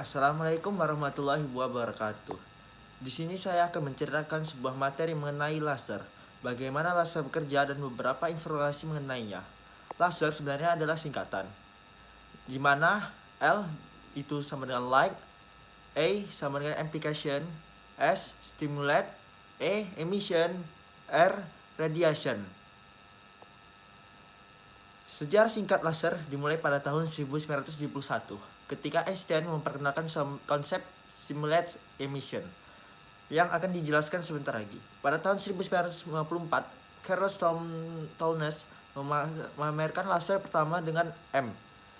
Assalamualaikum warahmatullahi wabarakatuh. Di sini saya akan menceritakan sebuah materi mengenai laser, bagaimana laser bekerja dan beberapa informasi mengenainya. Laser sebenarnya adalah singkatan, di mana L itu sama dengan light, A sama dengan amplification, S stimulate, E emission, R radiation. Sejarah singkat laser dimulai pada tahun 1971 ketika Einstein memperkenalkan konsep simulate emission yang akan dijelaskan sebentar lagi. Pada tahun 1954, Carl Townes memamerkan laser pertama dengan M,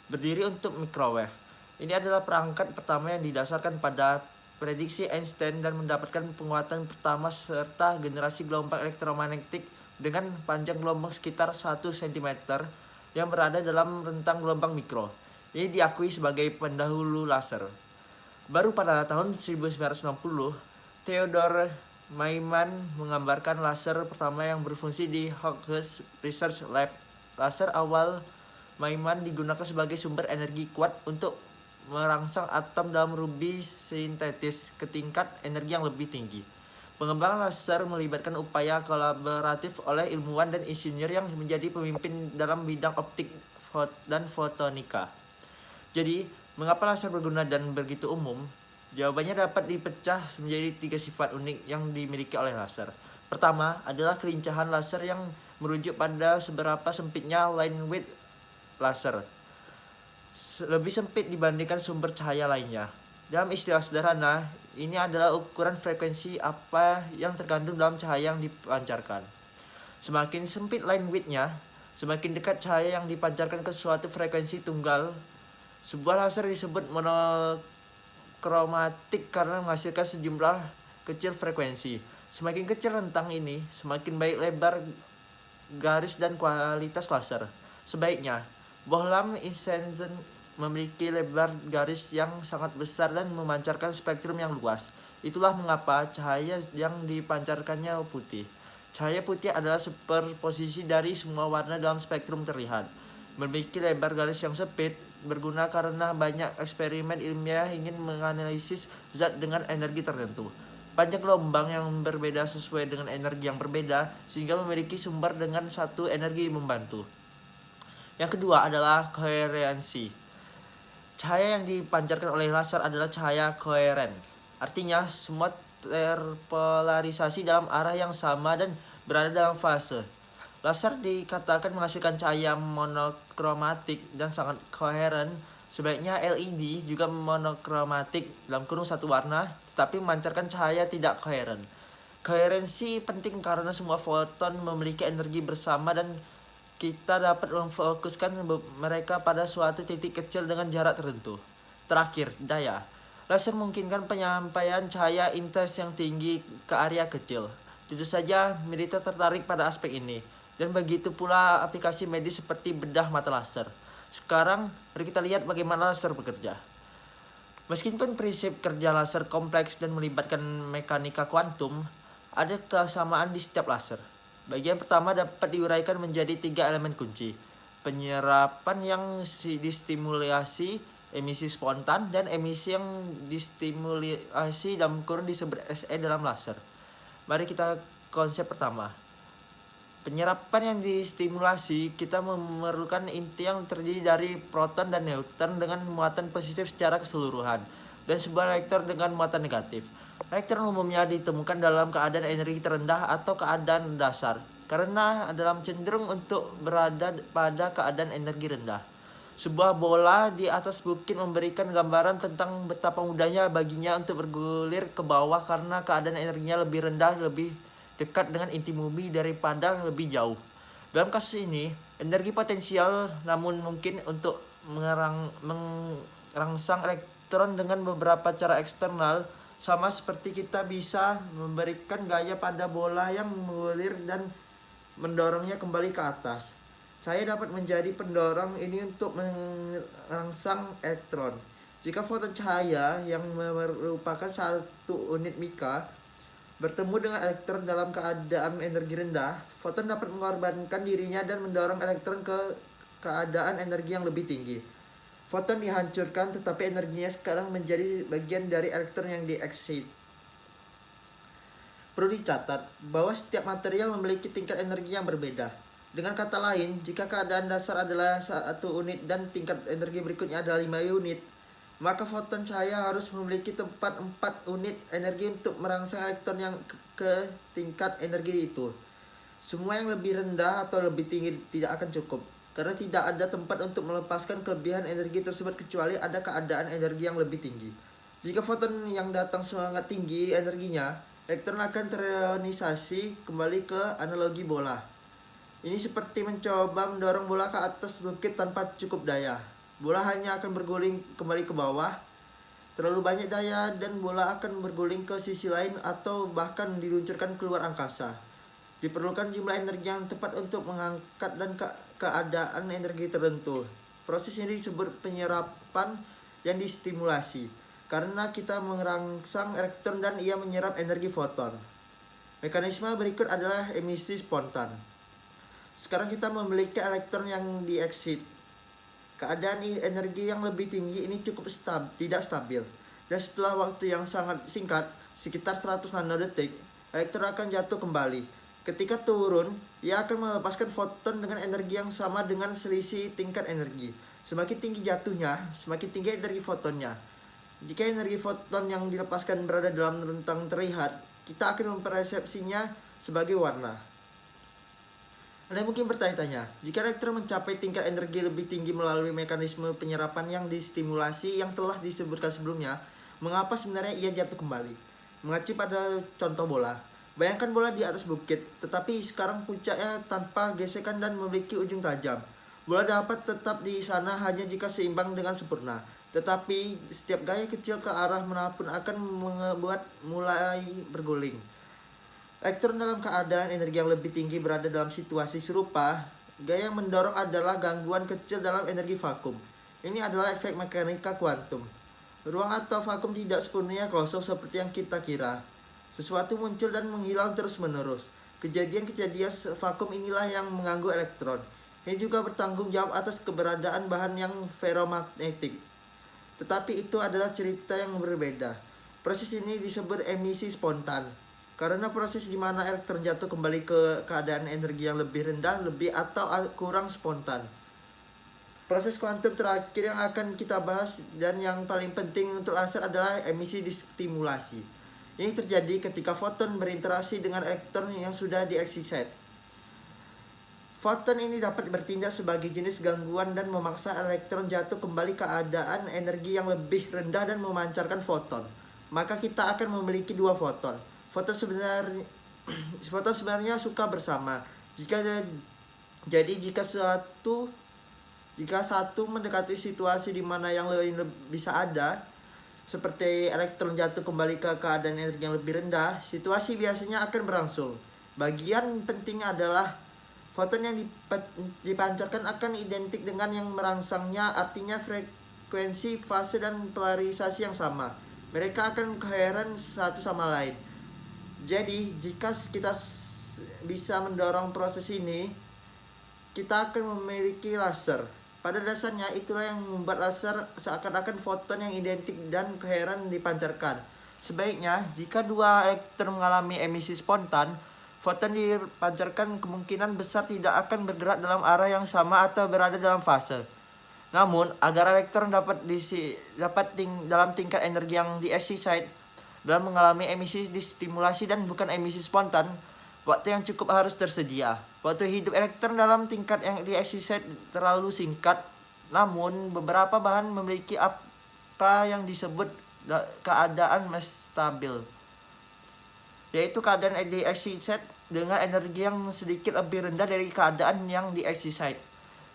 berdiri untuk microwave. Ini adalah perangkat pertama yang didasarkan pada prediksi Einstein dan mendapatkan penguatan pertama serta generasi gelombang elektromagnetik dengan panjang gelombang sekitar 1 cm yang berada dalam rentang gelombang mikro. Ini diakui sebagai pendahulu laser. Baru pada tahun 1960, Theodore Maiman menggambarkan laser pertama yang berfungsi di Hawkes Research Lab. Laser awal Maiman digunakan sebagai sumber energi kuat untuk merangsang atom dalam rubi sintetis ke tingkat energi yang lebih tinggi. Pengembangan laser melibatkan upaya kolaboratif oleh ilmuwan dan insinyur yang menjadi pemimpin dalam bidang optik dan fotonika. Jadi, mengapa laser berguna dan begitu umum? Jawabannya dapat dipecah menjadi 3 sifat unik yang dimiliki oleh laser. Pertama adalah kelincahan laser yang merujuk pada seberapa sempitnya line width laser. Lebih sempit dibandingkan sumber cahaya lainnya. Dalam istilah sederhana, ini adalah ukuran frekuensi apa yang terkandung dalam cahaya yang dipancarkan. Semakin sempit line width-nya, semakin dekat cahaya yang dipancarkan ke suatu frekuensi tunggal. Sebuah laser disebut monokromatik karena menghasilkan sejumlah kecil frekuensi. Semakin kecil rentang ini, semakin baik lebar garis dan kualitas laser. Sebaiknya, bohlam incandescent memiliki lebar garis yang sangat besar dan memancarkan spektrum yang luas. Itulah mengapa cahaya yang dipancarkannya putih. Cahaya putih adalah superposisi dari semua warna dalam spektrum terlihat. Memiliki lebar garis yang sempit berguna karena banyak eksperimen ilmiah ingin menganalisis zat dengan energi tertentu. Panjang gelombang yang berbeda sesuai dengan energi yang berbeda sehingga memiliki sumber dengan satu energi membantu. Yang kedua adalah koherensi. Cahaya yang dipancarkan oleh laser adalah cahaya koheren. Artinya semua terpolarisasi dalam arah yang sama dan berada dalam fase. Laser dikatakan menghasilkan cahaya monokromatik dan sangat koheren. Sebaiknya LED juga monokromatik dalam kurung satu warna, tetapi memancarkan cahaya tidak koheren. Koherensi penting karena semua foton memiliki energi bersama dan kita dapat memfokuskan mereka pada suatu titik kecil dengan jarak tertentu. Terakhir, daya. Laser memungkinkan penyampaian cahaya intens yang tinggi ke area kecil. Tentu saja, militer tertarik pada aspek ini. Dan begitu pula aplikasi medis seperti bedah mata laser. Sekarang, mari kita lihat bagaimana laser bekerja. Meskipun prinsip kerja laser kompleks dan melibatkan mekanika kuantum, ada kesamaan di setiap laser. Bagian pertama dapat diuraikan menjadi 3 elemen kunci. Penyerapan yang distimulasi, emisi spontan, dan emisi yang distimulasi dalam kurun disebut SE dalam laser. Mari kita konsep pertama. Penyerapan yang distimulasi, kita memerlukan inti yang terdiri dari proton dan neutron dengan muatan positif secara keseluruhan, dan sebuah elektron dengan muatan negatif. Elektron umumnya ditemukan dalam keadaan energi terendah atau keadaan dasar, karena dalam cenderung untuk berada pada keadaan energi rendah. Sebuah bola di atas bukit memberikan gambaran tentang betapa mudahnya baginya untuk bergulir ke bawah karena keadaan energinya lebih rendah, lebih dekat dengan inti bumi daripada lebih jauh. Dalam kasus ini, energi potensial namun mungkin untuk merangsang elektron dengan beberapa cara eksternal, sama seperti kita bisa memberikan gaya pada bola yang mengulir dan mendorongnya kembali ke atas. Cahaya dapat menjadi pendorong ini untuk merangsang elektron. Jika foton cahaya yang merupakan satu unit mika bertemu dengan elektron dalam keadaan energi rendah, foton dapat mengorbankan dirinya dan mendorong elektron ke keadaan energi yang lebih tinggi. Foton dihancurkan tetapi energinya sekarang menjadi bagian dari elektron yang di-excite. Perlu dicatat bahwa setiap material memiliki tingkat energi yang berbeda. Dengan kata lain, jika keadaan dasar adalah 1 unit dan tingkat energi berikutnya adalah 5 unit, maka foton cahaya harus memiliki tempat 4 unit energi untuk merangsang elektron yang ke tingkat energi itu. Semua yang lebih rendah atau lebih tinggi tidak akan cukup, karena tidak ada tempat untuk melepaskan kelebihan energi tersebut kecuali ada keadaan energi yang lebih tinggi. Jika foton yang datang sangat tinggi energinya, elektron akan terionisasi kembali ke analogi bola. Ini seperti mencoba mendorong bola ke atas bukit tanpa cukup daya. Bola hanya akan berguling kembali ke bawah. Terlalu banyak daya dan bola akan berguling ke sisi lain atau bahkan diluncurkan keluar angkasa. Diperlukan jumlah energi yang tepat untuk mengangkat dan keadaan energi tertentu. Proses ini disebut penyerapan yang distimulasi, karena kita merangsang elektron dan ia menyerap energi foton. Mekanisme berikut adalah emisi spontan. Sekarang kita memiliki elektron yang di-excite. Keadaan energi yang lebih tinggi ini cukup tidak stabil. Dan setelah waktu yang sangat singkat, sekitar 100 nanodetik, elektron akan jatuh kembali. Ketika turun, ia akan melepaskan foton dengan energi yang sama dengan selisih tingkat energi. Semakin tinggi jatuhnya, semakin tinggi energi fotonnya. Jika energi foton yang dilepaskan berada dalam rentang terlihat, kita akan mempersepsinya sebagai warna. Anda mungkin bertanya-tanya, jika elektron mencapai tingkat energi lebih tinggi melalui mekanisme penyerapan yang distimulasi yang telah disebutkan sebelumnya, mengapa sebenarnya ia jatuh kembali? Mengacu pada contoh bola. Bayangkan bola di atas bukit, tetapi sekarang puncaknya tanpa gesekan dan memiliki ujung tajam. Bola dapat tetap di sana hanya jika seimbang dengan sempurna. Tetapi setiap gaya kecil ke arah manapun akan membuat mulai berguling. Elektron dalam keadaan energi yang lebih tinggi berada dalam situasi serupa. Gaya yang mendorong adalah gangguan kecil dalam energi vakum. Ini adalah efek mekanika kuantum. Ruang atau vakum tidak sepenuhnya kosong seperti yang kita kira. Sesuatu muncul dan menghilang terus-menerus. Kejadian-kejadian vakum inilah yang mengganggu elektron. Ini juga bertanggung jawab atas keberadaan bahan yang ferromagnetik. Tetapi itu adalah cerita yang berbeda. Proses ini disebut emisi spontan. Karena proses di mana elektron jatuh kembali ke keadaan energi yang lebih rendah, lebih atau kurang spontan. Proses kuantum terakhir yang akan kita bahas dan yang paling penting untuk laser adalah emisi distimulasi. Ini terjadi ketika foton berinteraksi dengan elektron yang sudah di-excite. Foton ini dapat bertindak sebagai jenis gangguan dan memaksa elektron jatuh kembali ke keadaan energi yang lebih rendah dan memancarkan foton. Maka kita akan memiliki 2 foton. Foton sebenarnya suka bersama. Jika satu mendekati situasi di mana yang lain bisa ada, seperti elektron jatuh kembali ke keadaan energi yang lebih rendah, situasi biasanya akan berlangsung. Bagian penting adalah foton yang dipancarkan akan identik dengan yang merangsangnya, artinya frekuensi, fase, dan polarisasi yang sama. Mereka akan koheren satu sama lain. Jadi, jika kita bisa mendorong proses ini, kita akan memiliki laser. Pada dasarnya itulah yang membuat laser seakan-akan foton yang identik dan koheren dipancarkan. Sebaiknya, jika 2 elektron mengalami emisi spontan, foton dipancarkan kemungkinan besar tidak akan bergerak dalam arah yang sama atau berada dalam fase. Namun, agar elektron dapat dalam tingkat energi yang di-excite dan mengalami emisi distimulasi dan bukan emisi spontan, waktu yang cukup harus tersedia. Waktu hidup elektron dalam tingkat yang di-excite terlalu singkat, namun beberapa bahan memiliki apa yang disebut keadaan stabil, yaitu keadaan di-excite dengan energi yang sedikit lebih rendah dari keadaan yang di-excite.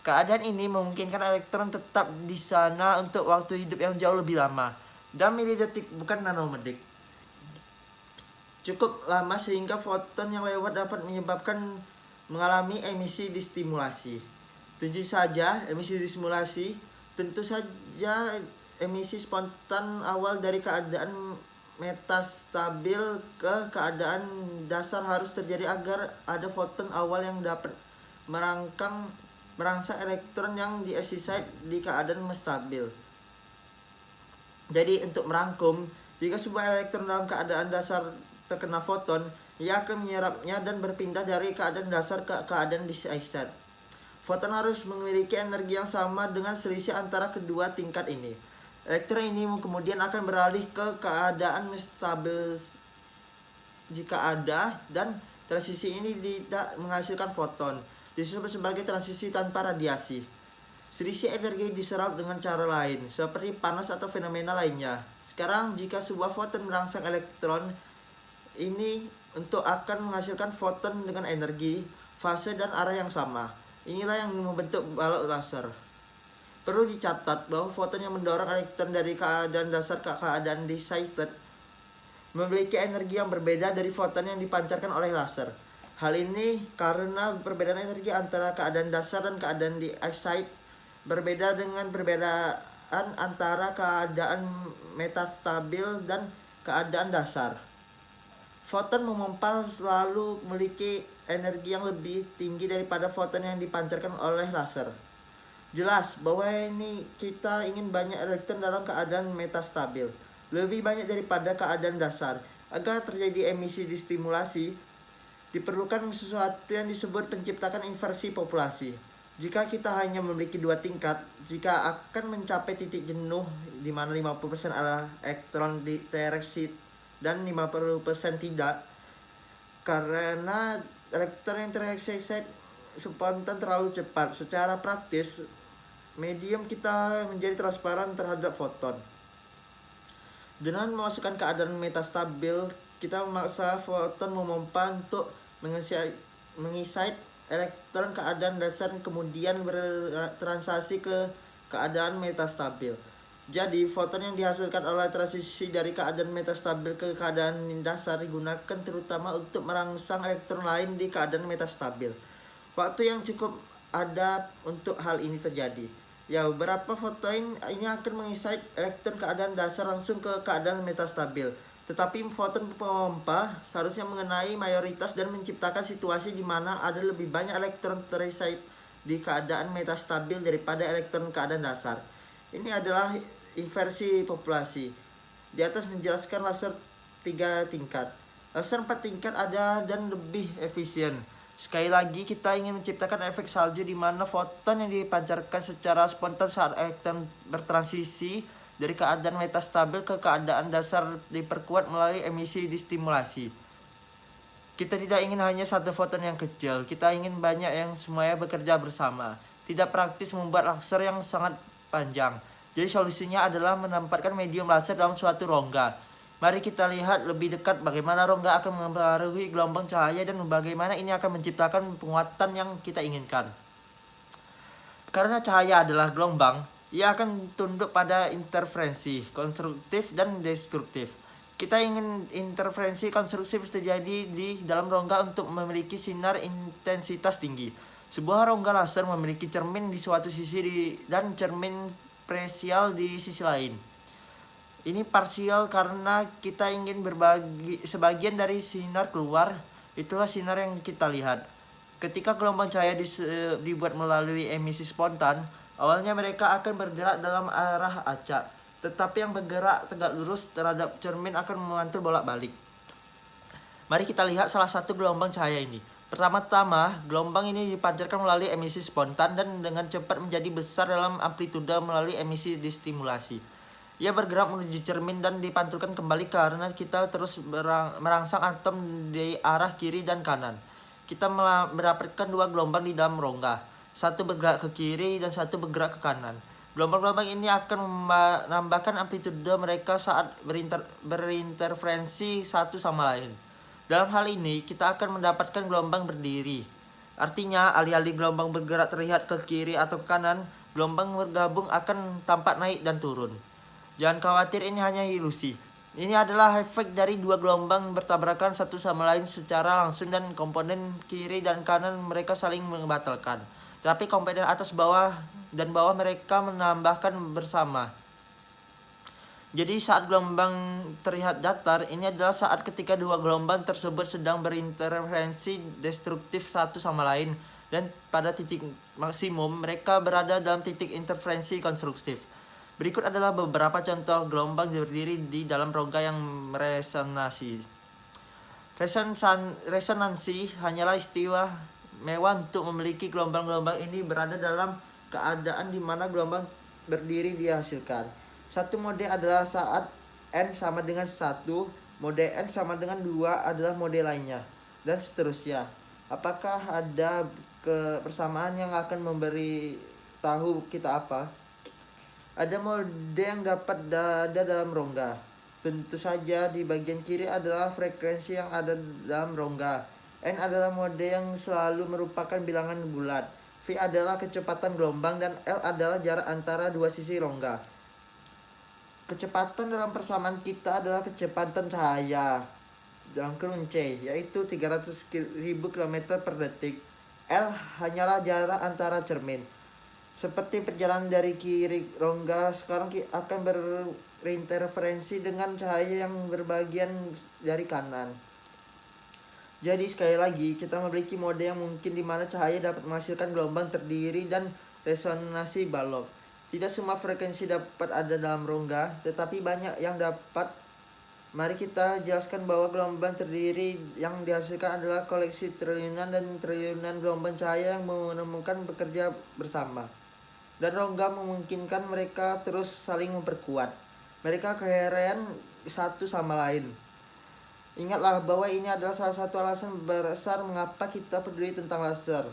Keadaan ini memungkinkan elektron tetap di sana untuk waktu hidup yang jauh lebih lama, dan milidetik bukan nanodetik. Cukup lama sehingga foton yang lewat dapat menyebabkan mengalami emisi distimulasi. Tentu saja emisi spontan awal dari keadaan metastabil ke keadaan dasar harus terjadi agar ada foton awal yang dapat merangsang merangsang elektron yang di excited di keadaan stabil. Jadi untuk merangkum, jika sebuah elektron dalam keadaan dasar terkena foton, ia akan menyerapnya dan berpindah dari keadaan dasar ke keadaan excited. Foton harus memiliki energi yang sama dengan selisih antara kedua tingkat ini. Elektron ini kemudian akan beralih ke keadaan stabil jika ada, dan transisi ini tidak menghasilkan foton. Disebut sebagai transisi tanpa radiasi. Selisih energi diserap dengan cara lain, seperti panas atau fenomena lainnya. Sekarang, jika sebuah foton merangsang elektron ini untuk akan menghasilkan foton dengan energi, fase, dan arah yang sama. Inilah yang membentuk balok laser. Perlu dicatat bahwa foton yang mendorong elektron dari keadaan dasar ke keadaan excited memiliki energi yang berbeda dari foton yang dipancarkan oleh laser. Hal ini karena perbedaan energi antara keadaan dasar dan keadaan di excited berbeda dengan perbedaan antara keadaan metastabil dan keadaan dasar. Foton memompa selalu memiliki energi yang lebih tinggi daripada foton yang dipancarkan oleh laser. Jelas bahwa ini kita ingin banyak elektron dalam keadaan metastabil, lebih banyak daripada keadaan dasar. Agar terjadi emisi distimulasi, diperlukan sesuatu yang disebut penciptakan inversi populasi. Jika kita hanya memiliki dua tingkat, jika akan mencapai titik jenuh di mana 50% adalah elektron tereksit dan 50% tidak, karena elektron yang tereksit spontan terlalu cepat. Secara praktis, medium kita menjadi transparan terhadap foton. Dengan memasukkan keadaan metastabil, kita memaksa foton memompa untuk mengisight elektron keadaan dasar, kemudian bertransaksi ke keadaan metastabil. Jadi, foton yang dihasilkan oleh transisi dari keadaan metastabil ke keadaan dasar digunakan terutama untuk merangsang elektron lain di keadaan metastabil. Waktu yang cukup ada untuk hal ini terjadi. Ya, beberapa foton ini akan mengisi elektron keadaan dasar langsung ke keadaan metastabil. Tetapi foton pemompa seharusnya mengenai mayoritas dan menciptakan situasi di mana ada lebih banyak elektron tereksit di keadaan metastabil daripada elektron keadaan dasar. Ini adalah inversi populasi. Di atas menjelaskan laser 3 tingkat. Laser 4 tingkat ada dan lebih efisien. Sekali lagi, kita ingin menciptakan efek salju di mana foton yang dipancarkan secara spontan saat elektron bertransisi dari keadaan metastabil ke keadaan dasar diperkuat melalui emisi distimulasi. Kita tidak ingin hanya satu foton yang kecil, kita ingin banyak yang semuanya bekerja bersama. Tidak praktis membuat laser yang sangat panjang. Jadi solusinya adalah menempatkan medium laser dalam suatu rongga. Mari kita lihat lebih dekat bagaimana rongga akan mempengaruhi gelombang cahaya dan bagaimana ini akan menciptakan penguatan yang kita inginkan. Karena cahaya adalah gelombang, ia akan tunduk pada interferensi konstruktif dan destruktif. Kita ingin interferensi konstruktif terjadi di dalam rongga untuk memiliki sinar intensitas tinggi. Sebuah rongga laser memiliki cermin di suatu sisi dan cermin parsial di sisi lain. Ini parsial karena kita ingin berbagi sebagian dari sinar keluar, itulah sinar yang kita lihat. Ketika gelombang cahaya dibuat melalui emisi spontan, awalnya mereka akan bergerak dalam arah acak, tetapi yang bergerak tegak lurus terhadap cermin akan memantul bolak-balik. Mari kita lihat salah satu gelombang cahaya ini. Pertama-tama, gelombang ini dipancarkan melalui emisi spontan dan dengan cepat menjadi besar dalam amplitude melalui emisi distimulasi. Ia bergerak menuju cermin dan dipantulkan kembali karena kita terus merangsang atom di arah kiri dan kanan. Kita mendapatkan dua gelombang di dalam rongga. Satu bergerak ke kiri dan satu bergerak ke kanan. Gelombang-gelombang ini akan menambahkan amplitude mereka saat berinterferensi satu sama lain. Dalam hal ini, kita akan mendapatkan gelombang berdiri. Artinya, alih-alih gelombang bergerak terlihat ke kiri atau ke kanan, gelombang bergabung akan tampak naik dan turun. Jangan khawatir, ini hanya ilusi. Ini adalah efek dari dua gelombang bertabrakan satu sama lain secara langsung dan komponen kiri dan kanan mereka saling membatalkan. Tapi komponen atas bawah dan bawah mereka menambahkan bersama. Jadi saat gelombang terlihat datar, ini adalah saat ketika dua gelombang tersebut sedang berinterferensi destruktif satu sama lain Dan pada titik maksimum, mereka berada dalam titik interferensi konstruktif. Berikut adalah beberapa contoh gelombang berdiri di dalam rongga yang meresonansi. Resonansi hanyalah istilah mewah untuk memiliki gelombang-gelombang ini berada dalam keadaan di mana gelombang berdiri dihasilkan. Satu mode adalah saat N sama dengan 1, mode N sama dengan 2 adalah mode lainnya, dan seterusnya. Apakah ada kebersamaan yang akan memberi tahu kita apa? Ada mode yang dapat ada dalam rongga. Tentu saja di bagian kiri adalah frekuensi yang ada dalam rongga. N adalah mode yang selalu merupakan bilangan bulat. V adalah kecepatan gelombang dan L adalah jarak antara dua sisi rongga. Kecepatan dalam persamaan kita adalah kecepatan cahaya dalam kurung C, yaitu 300.000 km per detik. L hanyalah jarak antara cermin. Seperti perjalanan dari kiri rongga sekarang akan berinterferensi dengan cahaya yang berbagian dari kanan. Jadi sekali lagi, kita memiliki mode yang mungkin di mana cahaya dapat menghasilkan gelombang terdiri dan resonansi balok. Tidak semua frekuensi dapat ada dalam rongga, tetapi banyak yang dapat. Mari kita jelaskan bahwa gelombang terdiri yang dihasilkan adalah koleksi triliunan dan triliunan gelombang cahaya yang menemukan bekerja bersama. Dan rongga memungkinkan mereka terus saling memperkuat. Mereka keheren satu sama lain. Ingatlah bahwa ini adalah salah satu alasan besar mengapa kita peduli tentang laser.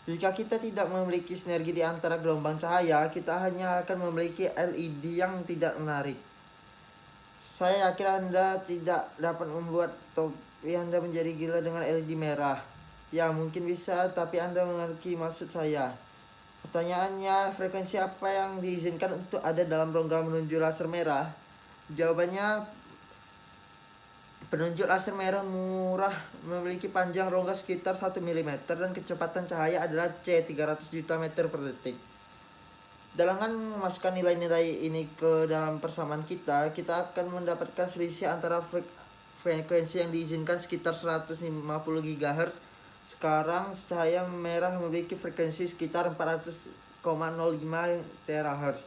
Jika kita tidak memiliki sinergi di antara gelombang cahaya, kita hanya akan memiliki LED yang tidak menarik. Saya yakin Anda tidak dapat membuat topi Anda menjadi gila dengan LED merah. Ya, mungkin bisa, tapi Anda mengerti maksud saya. Pertanyaannya, frekuensi apa yang diizinkan untuk ada dalam rongga menuju laser merah? Jawabannya, penunjuk laser merah murah memiliki panjang rongga sekitar 1 mm dan kecepatan cahaya adalah C, 300 juta meter per detik. Dengan memasukkan nilai-nilai ini ke dalam persamaan kita akan mendapatkan selisih antara frekuensi yang diizinkan sekitar 150 GHz. Sekarang cahaya merah memiliki frekuensi sekitar 400,05 THz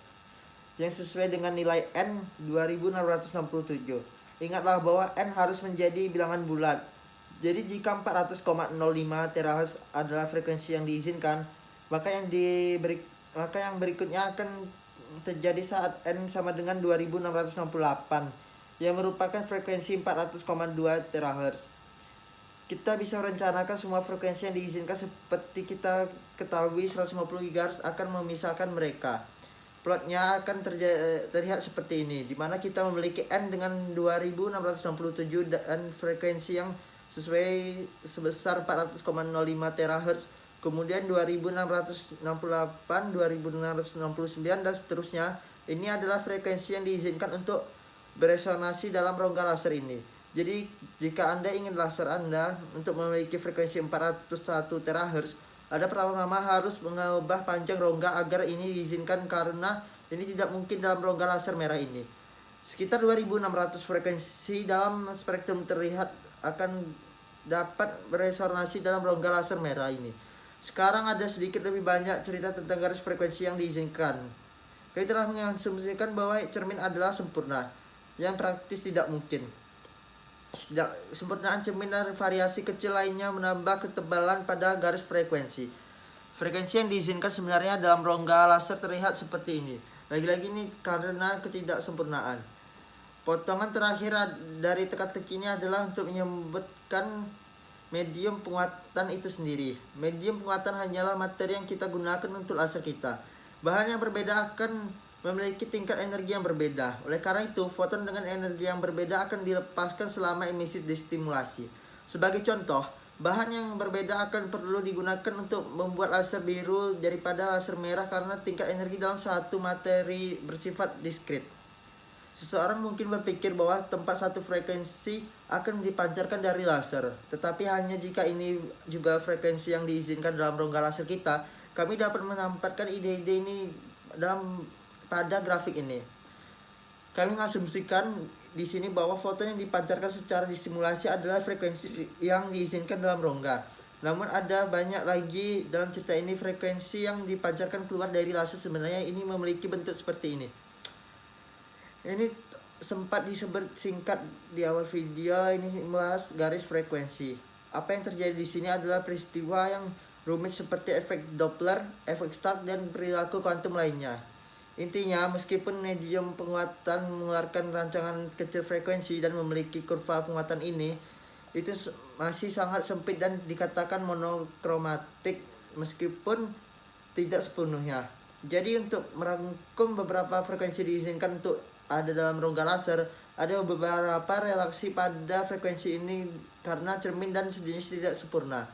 yang sesuai dengan nilai N 2667. Ingatlah bahwa N harus menjadi bilangan bulat. Jadi jika 400,05 THz adalah frekuensi yang diizinkan, maka yang berikutnya akan terjadi saat N sama dengan 2668 yang merupakan frekuensi 400,2 THz. Kita bisa merencanakan semua frekuensi yang diizinkan seperti kita ketahui 150 GHz akan memisahkan mereka. Plotnya akan terlihat seperti ini, di mana kita memiliki N dengan 2667 dan frekuensi yang sesuai sebesar 400,05 THz, kemudian 2668, 2669 dan seterusnya. Ini adalah frekuensi yang diizinkan untuk beresonansi dalam rongga laser ini. Jadi jika Anda ingin laser Anda untuk memiliki frekuensi 401 THz, Anda pertama-tama harus mengubah panjang rongga agar ini diizinkan, karena ini tidak mungkin dalam rongga laser merah ini. Sekitar 2600 frekuensi dalam spektrum terlihat akan dapat beresonansi dalam rongga laser merah ini. Sekarang ada sedikit lebih banyak cerita tentang garis frekuensi yang diizinkan. Kita telah mengasumsikan bahwa cermin adalah sempurna, yang praktis tidak mungkin. Sempurnaan cermin dan variasi kecil lainnya menambah ketebalan pada garis frekuensi. Frekuensi yang diizinkan sebenarnya dalam rongga laser terlihat seperti ini. Lagi-lagi ini karena ketidaksempurnaan. Potongan terakhir dari teka-teki ini adalah untuk menyebutkan medium penguatan itu sendiri. Medium penguatan hanyalah materi yang kita gunakan untuk laser kita. Bahan yang berbeda akan memiliki tingkat energi yang berbeda. Oleh karena itu, foton dengan energi yang berbeda akan dilepaskan selama emisi distimulasi. Sebagai contoh, bahan yang berbeda akan perlu digunakan untuk membuat laser biru daripada laser merah karena tingkat energi dalam satu materi bersifat diskrit. Seseorang mungkin berpikir bahwa tempat satu frekuensi akan dipancarkan dari laser, tetapi hanya jika ini juga frekuensi yang diizinkan dalam rongga laser kita. Kami dapat menempatkan ide-ide ini pada grafik ini. Kami mengasumsikan di sini bahwa foton yang dipancarkan secara distimulasi adalah frekuensi yang diizinkan dalam rongga. Namun ada banyak lagi dalam cerita ini frekuensi yang dipancarkan keluar dari laser sebenarnya ini memiliki bentuk seperti ini. Ini sempat disebut singkat di awal video ini membahas garis frekuensi. Apa yang terjadi di sini adalah peristiwa yang rumit seperti efek Doppler, efek Stark, dan perilaku kuantum lainnya. Intinya, meskipun medium penguatan mengeluarkan rancangan kecil frekuensi dan memiliki kurva penguatan ini, itu masih sangat sempit dan dikatakan monokromatik meskipun tidak sepenuhnya. Jadi untuk merangkum beberapa frekuensi diizinkan untuk ada dalam rongga laser, ada beberapa relasi pada frekuensi ini karena cermin dan sejenis tidak sempurna.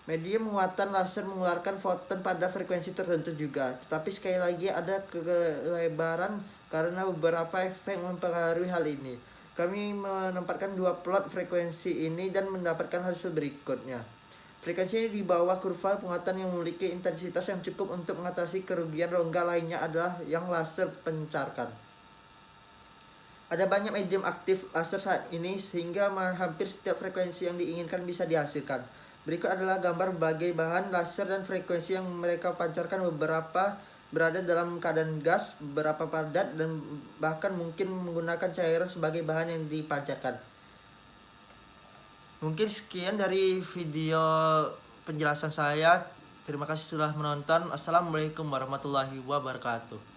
Medium muatan laser mengeluarkan foton pada frekuensi tertentu juga, tetapi sekali lagi ada kelebaran karena beberapa efek mempengaruhi hal ini. Kami menempatkan dua plot frekuensi ini dan mendapatkan hasil berikutnya. Frekuensi ini di bawah kurva penguatan yang memiliki intensitas yang cukup untuk mengatasi kerugian rongga lainnya adalah yang laser pancarkan. Ada banyak medium aktif laser saat ini sehingga hampir setiap frekuensi yang diinginkan bisa dihasilkan. Berikut adalah gambar berbagai bahan laser dan frekuensi yang mereka pancarkan. Beberapa berada dalam keadaan gas, beberapa padat, dan bahkan mungkin menggunakan cairan sebagai bahan yang dipancarkan. Mungkin sekian dari video penjelasan saya. Terima kasih sudah menonton. Assalamualaikum warahmatullahi wabarakatuh.